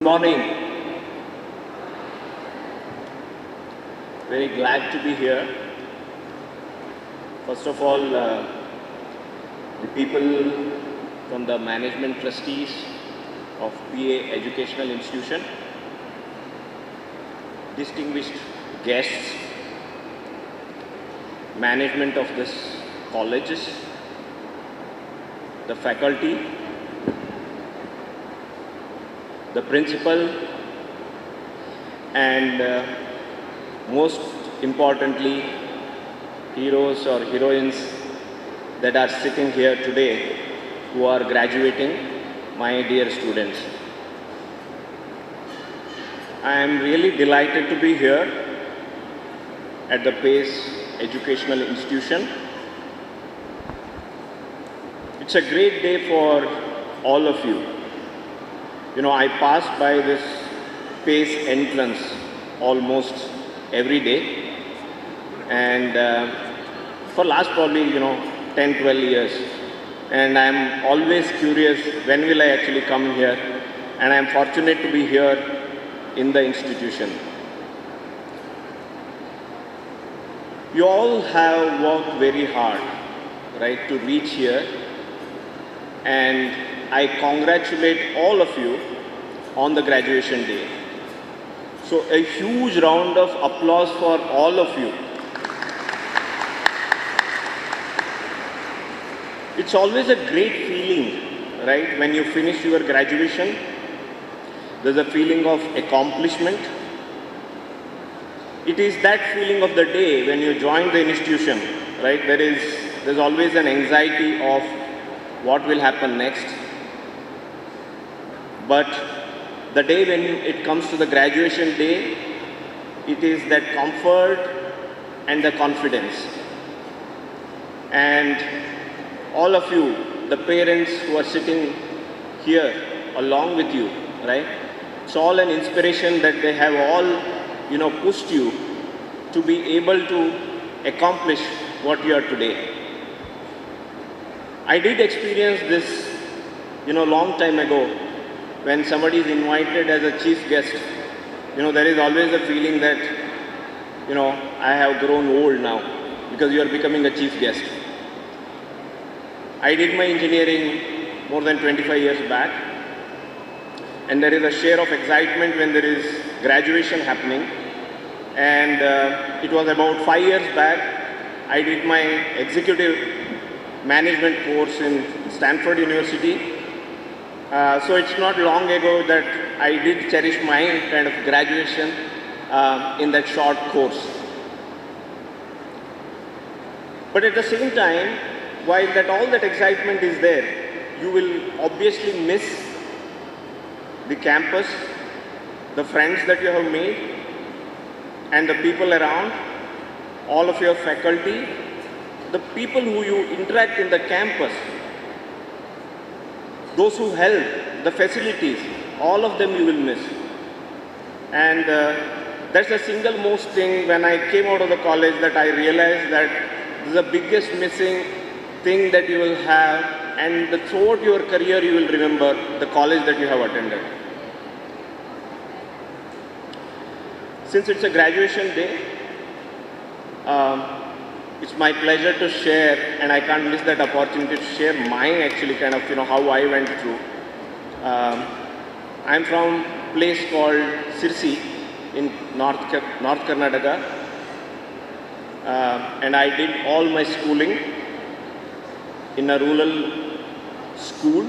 morning. Very glad to be here. First of all, the people from the management trustees of PA Educational Institution, distinguished guests, management of this colleges, the faculty, the principal, and most importantly, heroes or heroines that are sitting here today who are graduating, my dear students. I am really delighted to be here at the PACE Educational Institution. It's a great day for all of you. You know, I pass by this PACE entrance almost every day, and for last probably 10-12 years, and I'm always curious when will I actually come here, and I'm fortunate to be here in the institution. You all have worked very hard, right, to reach here, and I congratulate all of you on the graduation day. So a huge round of applause for all of you. It's always a great feeling, right, when you finish your graduation. There's a feeling of accomplishment. It is that feeling of the day when you join the institution, right? There's always an anxiety of what will happen next. But the day when it comes to the graduation day, it is that comfort and the confidence. And all of you, the parents who are sitting here along with you, right? It's all an inspiration that they have all, pushed you to be able to accomplish what you are today. I did experience this, long time ago when somebody is invited as a chief guest. There is always a feeling that, I have grown old now because you are becoming a chief guest. I did my engineering more than 25 years back, and there is a share of excitement when there is graduation happening. And it was about 5 years back, I did my executive management course in Stanford University. So it's not long ago that I did cherish my kind of graduation in that short course. But at the same time, while all that excitement is there, you will obviously miss the campus, the friends that you have made, and the people around, all of your faculty, the people who you interact in the campus, those who help, the facilities, all of them you will miss. And that's the single most thing when I came out of the college that I realized that this is the biggest missing thing that you will have, and throughout your career you will remember the college that you have attended. Since it's a graduation day, it's my pleasure to share, and I can't miss that opportunity to share mine actually kind of, how I went through. I'm from a place called Sirsi in North Karnataka, and I did all my schooling in a rural school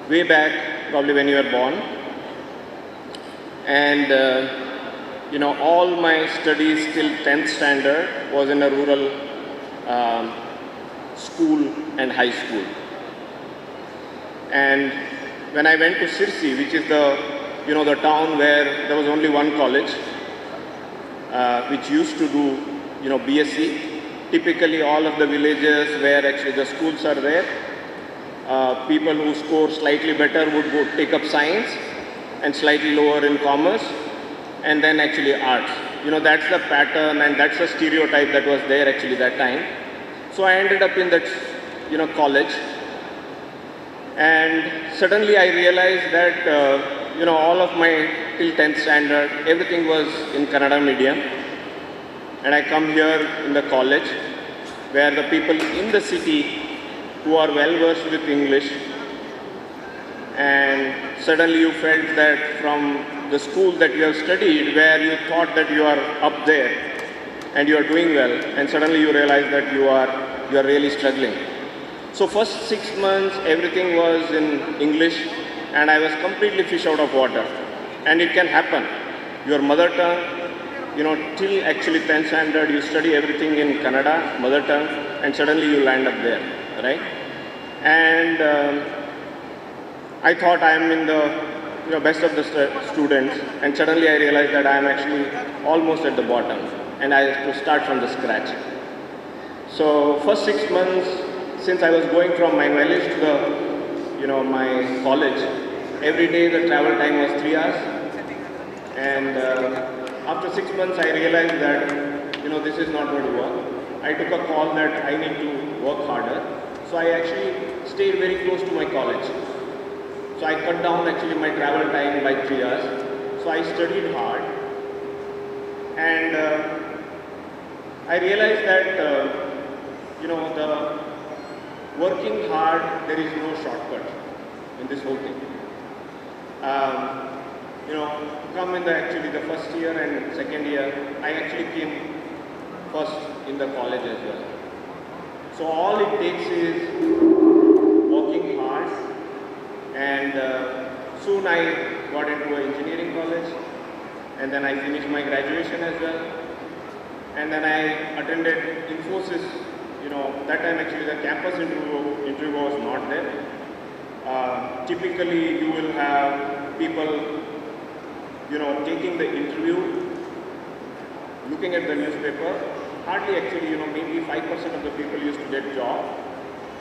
way back, probably when you were born. And all my studies till 10th standard was in a rural school and high school. And when I went to Sirsi, which is the town where there was only one college, which used to do BSc. Typically all of the villages where actually the schools are there, people who score slightly better would go take up science, and slightly lower in commerce, and then actually arts. That's the pattern and that's the stereotype that was there actually that time. So I ended up in that, college. And suddenly I realized that, all of my till 10th standard, everything was in Kannada medium. And I come here in the college, where the people in the city who are well versed with English, and suddenly you felt that from the school that you have studied, where you thought that you are up there and you are doing well, and suddenly you realize that you are really struggling. So first 6 months everything was in English and I was completely fish out of water. And it can happen. Your mother tongue, till actually 10th standard you study everything in Kannada, mother tongue, and suddenly you land up there, right? And I thought I am in the best of the students, and suddenly I realized that I am actually almost at the bottom and I have to start from the scratch. So first 6 months, since I was going from my village to my college, every day the travel time was 3 hours. And after 6 months, I realized that, this is not going to work. I took a call that I need to work harder. So I actually stayed very close to my college. So I cut down actually my travel time by 3 hours. So I studied hard. And I realized that, the working hard, there is no shortcut in this whole thing. Come in the first year and second year, I actually came first in the college as well. So all it takes is working hard, and soon I got into an engineering college, and then I finished my graduation as well, and then I attended Infosys. That time actually the campus interview was not there. Typically you will have people taking the interview, looking at the newspaper. Hardly actually, maybe 5% of the people used to get job.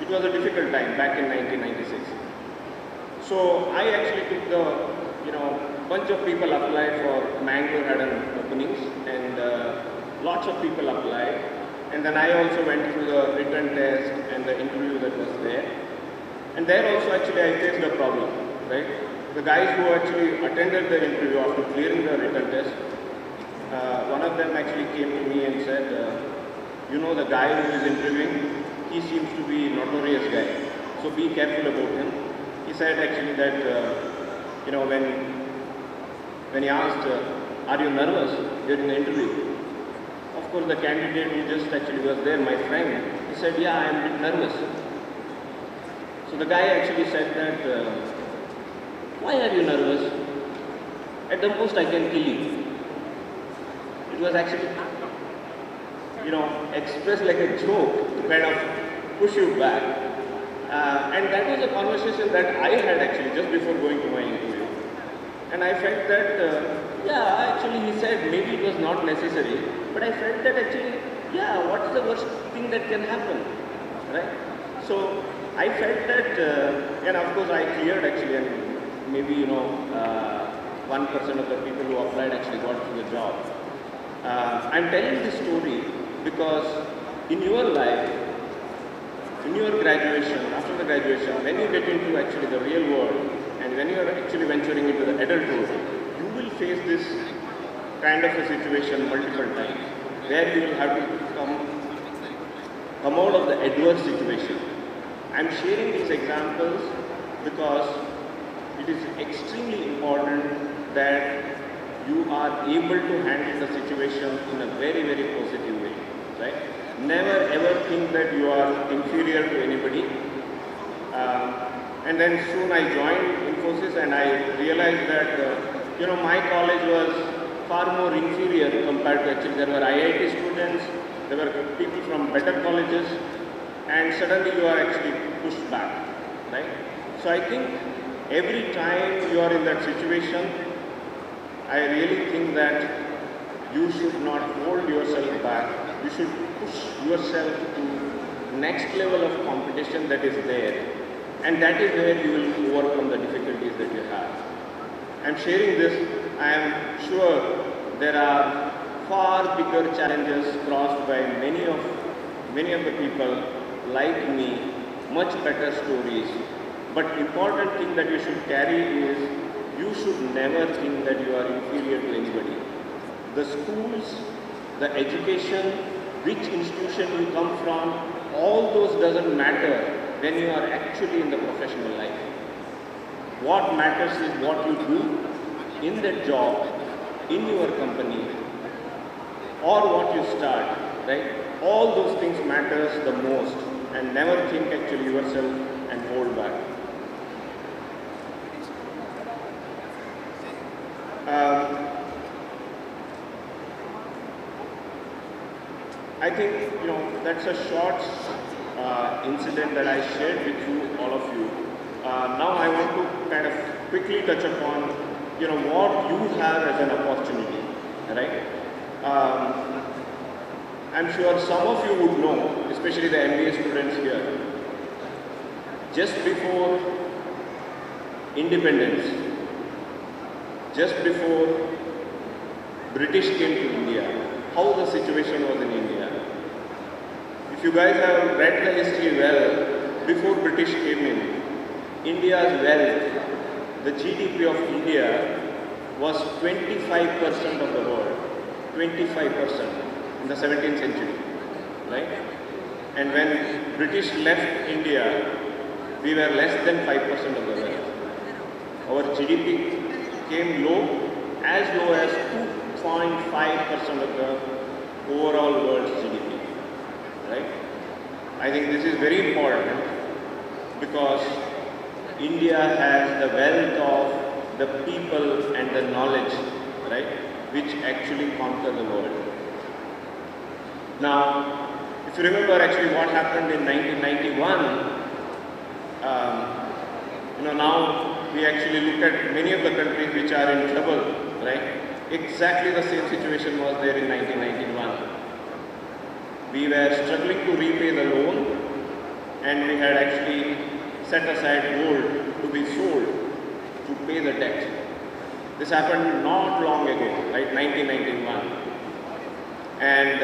It was a difficult time back in 1996. So I actually took the, bunch of people applied for Mangalore had an openings, and lots of people applied. And then I also went through the written test and the interview that was there. And there also actually I faced a problem, right? The guys who actually attended the interview after clearing the written test, one of them actually came to me and said, the guy who is interviewing, he seems to be a notorious guy, so be careful about him. He said actually that, when he asked, are you nervous during the interview? Of course, the candidate who just actually was there, my friend, he said, yeah, I am a bit nervous. So the guy actually said that, why are you nervous? At the most I can kill you. It was actually, expressed like a joke to kind of push you back. And that was a conversation that I had actually just before going to my interview. And I felt that, actually he said maybe it was not necessary, but I felt that actually, what's the worst thing that can happen, right? So I felt that, and of course I cleared actually, and maybe 1% of the people who applied actually got to the job. I'm telling this story because in your life, in your graduation, after the graduation, when you get into actually the real world, and when you are actually venturing into the adulthood, you will face this kind of a situation multiple times, where you will have to come out of the adverse situation. I'm sharing these examples because it is extremely important that you are able to handle the situation in a very, very positive way, right? Never ever think that you are inferior to anybody. And then soon I joined Infosys, and I realized that, my college was far more inferior compared to actually there were IIT students, there were people from better colleges, and suddenly you are actually pushed back, right? So I think every time you are in that situation, I really think that you should not hold yourself back. You should push yourself to next level of competition that is there. And that is where you will overcome the difficulties that you have. I'm sharing this. I am sure there are far bigger challenges crossed by many of the people like me, much better stories. But important thing that you should carry is you should never think that you are inferior to anybody. The schools, the education, which institution you come from, all those doesn't matter when you are actually in the professional life. What matters is what you do in that job, in your company, or what you start, right? All those things matters the most, and never think actually yourself and hold back. I think, that's a short incident that I shared with you, all of you. Now I want to kind of quickly touch upon, what you have as an opportunity, right? I'm sure some of you would know, especially the MBA students here, just before independence, just before British came to India, how the situation was in India. If you guys have read the history well, before British came in, India's wealth, the GDP of India was 25% of the world, 25% in the 17th century, right? And when British left India, we were less than 5% of the wealth. Our GDP came low as 2.5% of the overall world's GDP, right? I think this is very important because India has the wealth of the people and the knowledge, right, which actually conquer the world. Now, if you remember actually what happened in 1991, now we actually look at many of the countries which are in trouble, right? Exactly the same situation was there in 1991. We were struggling to repay the loan, and we had actually set aside gold to be sold to pay the debt. This happened not long ago, right? 1991. And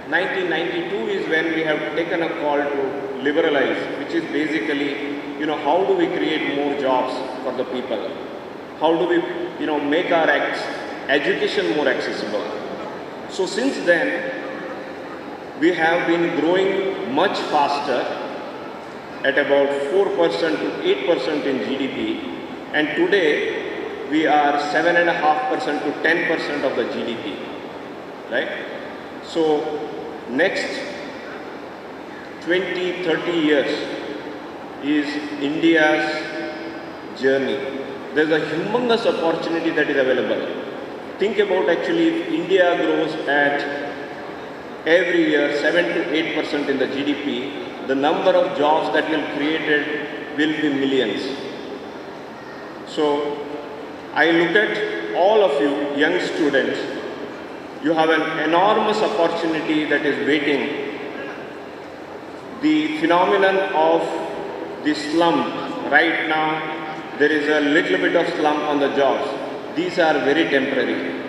1992 is when we have taken a call to liberalize, which is basically, how do we create more jobs for the people? How do we, make our education more accessible? So since then, we have been growing much faster at about 4% to 8% in GDP, and today we are 7.5% to 10% of the GDP, right? So next 20-30 years is India's journey. There's a humongous opportunity that is available. Think about actually if India grows at every year 7 to 8% in the GDP, the number of jobs that will be created will be millions. So I look at all of you young students, you have an enormous opportunity that is waiting. The phenomenon of the slump, right now there is a little bit of slump on the jobs. These are very temporary.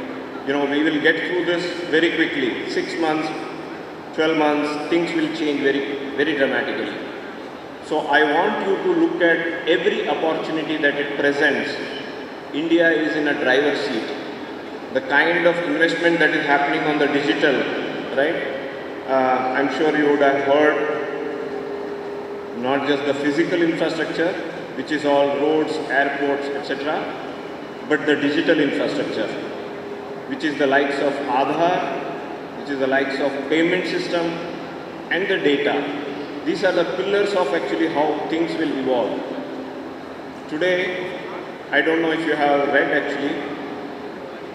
We will get through this very quickly. 6 months, 12 months, things will change very, very dramatically. So I want you to look at every opportunity that it presents. India is in a driver's seat. The kind of investment that is happening on the digital, right? I'm sure you would have heard not just the physical infrastructure, which is all roads, airports, etc., but the digital infrastructure, which is the likes of Aadhaar, which is the likes of payment system, and the data. These are the pillars of actually how things will evolve. Today, I don't know if you have read actually,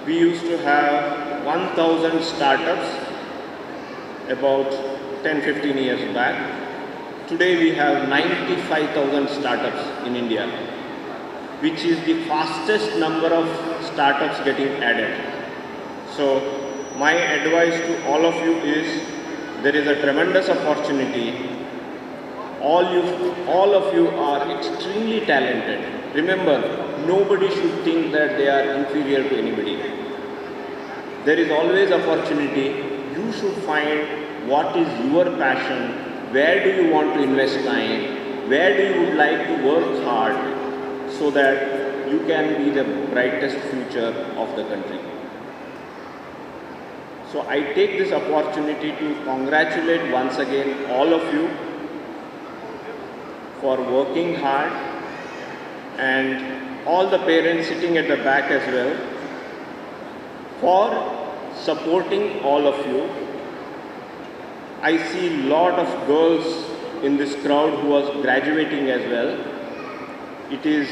we used to have 1,000 startups about 10-15 years back. Today we have 95,000 startups in India, which is the fastest number of startups getting added. So my advice to all of you is, there is a tremendous opportunity. All of you are extremely talented. Remember, nobody should think that they are inferior to anybody. There is always opportunity. You should find what is your passion, where do you want to invest time, where do you would like to work hard so that you can be the brightest future of the country. So I take this opportunity to congratulate once again all of you for working hard, and all the parents sitting at the back as well for supporting all of you. I see a lot of girls in this crowd who are graduating as well. It is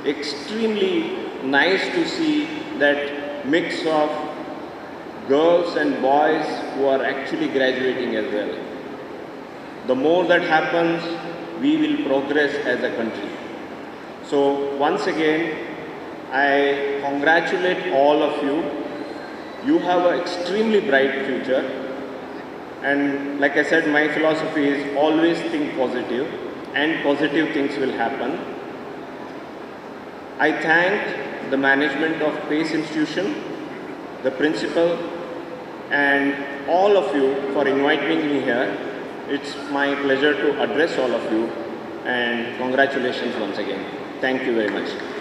extremely nice to see that mix of girls and boys who are actually graduating as well. The more that happens, we will progress as a country. So once again, I congratulate all of you. You have an extremely bright future. And like I said, my philosophy is always think positive, and positive things will happen. I thank the management of PACE Institution, the principal, and all of you for inviting me here. It's my pleasure to address all of you, and congratulations once again. Thank you very much.